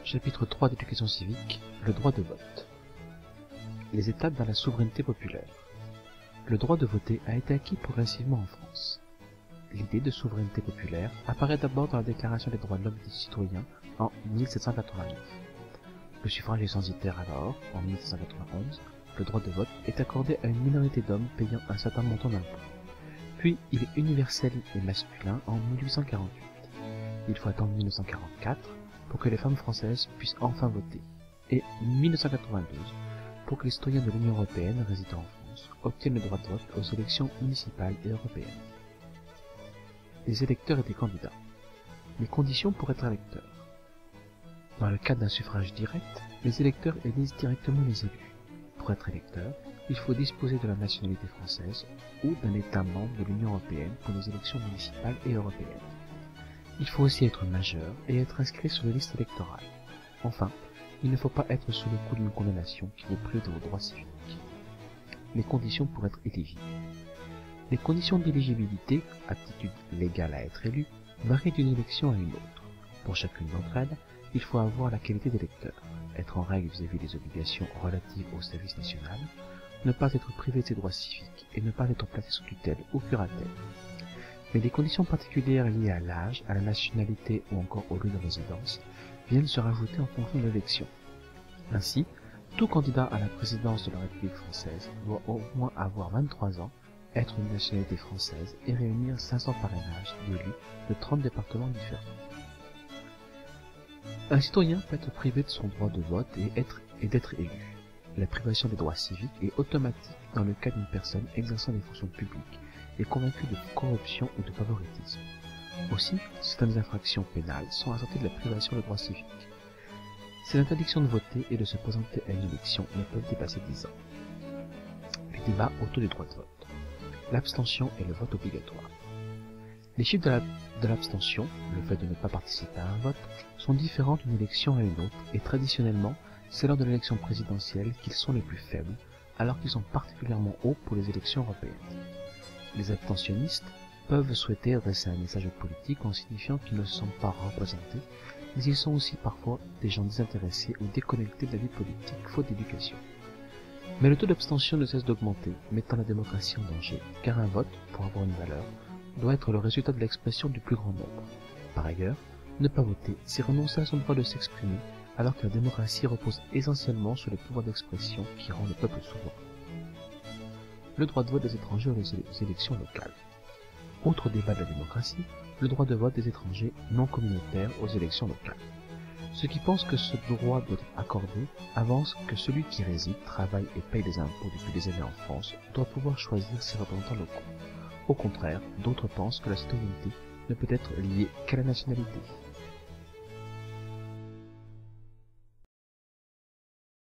Chapitre 3 d'éducation civique, le droit de vote. Les étapes vers la souveraineté populaire. Le droit de voter a été acquis progressivement en France. L'idée de souveraineté populaire apparaît d'abord dans la Déclaration des droits de l'homme et des citoyens en 1789. Le suffrage est censitaire alors, en 1791, le droit de vote est accordé à une minorité d'hommes payant un certain montant d'impôts. Puis il est universel et masculin en 1848. Il faut attendre 1944 pour que les femmes françaises puissent enfin voter, et 1992 pour que les citoyens de l'Union européenne résidant en France obtiennent le droit de vote aux élections municipales et européennes. Les électeurs et des candidats. Les conditions pour être électeur. Dans le cadre d'un suffrage direct, les électeurs élisent directement les élus. Pour être électeur, il faut disposer de la nationalité française ou d'un État membre de l'Union européenne pour les élections municipales et européennes. Il faut aussi être majeur et être inscrit sur les listes électorales. Enfin, il ne faut pas être sous le coup d'une condamnation qui vous prive de vos droits civiques. Les conditions pour être éligible. Les conditions d'éligibilité, aptitude légale à être élu, varient d'une élection à une autre. Pour chacune d'entre elles, il faut avoir la qualité d'électeur, être en règle vis-à-vis des obligations relatives au service national, ne pas être privé de ses droits civiques et ne pas être placé sous tutelle ou curatelle. Mais les conditions particulières liées à l'âge, à la nationalité ou encore au lieu de résidence viennent se rajouter en fonction de l'élection. Ainsi, tout candidat à la présidence de la République française doit au moins avoir 23 ans, être d'une nationalité française et réunir 500 parrainages d'élus de 30 départements différents. Un citoyen peut être privé de son droit de vote et d'être élu. La privation des droits civiques est automatique dans le cas d'une personne exerçant des fonctions publiques et convaincue de corruption ou de favoritisme. Aussi, certaines infractions pénales sont assorties de la privation de droits civiques. Ces interdictions de voter et de se présenter à une élection ne peuvent dépasser 10 ans. Les débats autour du droit de vote. L'abstention et le vote obligatoire. Les chiffres de l'abstention, le fait de ne pas participer à un vote, sont différents d'une élection à une autre et traditionnellement, c'est lors de l'élection présidentielle qu'ils sont les plus faibles, alors qu'ils sont particulièrement hauts pour les élections européennes. Les abstentionnistes peuvent souhaiter adresser un message politique en signifiant qu'ils ne se sentent pas représentés, mais ils sont aussi parfois des gens désintéressés ou déconnectés de la vie politique faute d'éducation. Mais le taux d'abstention ne cesse d'augmenter, mettant la démocratie en danger, car un vote, pour avoir une valeur, doit être le résultat de l'expression du plus grand nombre. Par ailleurs, ne pas voter, c'est renoncer à son droit de s'exprimer, alors que la démocratie repose essentiellement sur le pouvoir d'expression qui rend le peuple souverain. Le droit de vote des étrangers aux élections locales. Autre débat de la démocratie, le droit de vote des étrangers non communautaires aux élections locales. Ceux qui pensent que ce droit doit être accordé avancent que celui qui réside, travaille et paye des impôts depuis des années en France doit pouvoir choisir ses représentants locaux. Au contraire, d'autres pensent que la citoyenneté ne peut être liée qu'à la nationalité.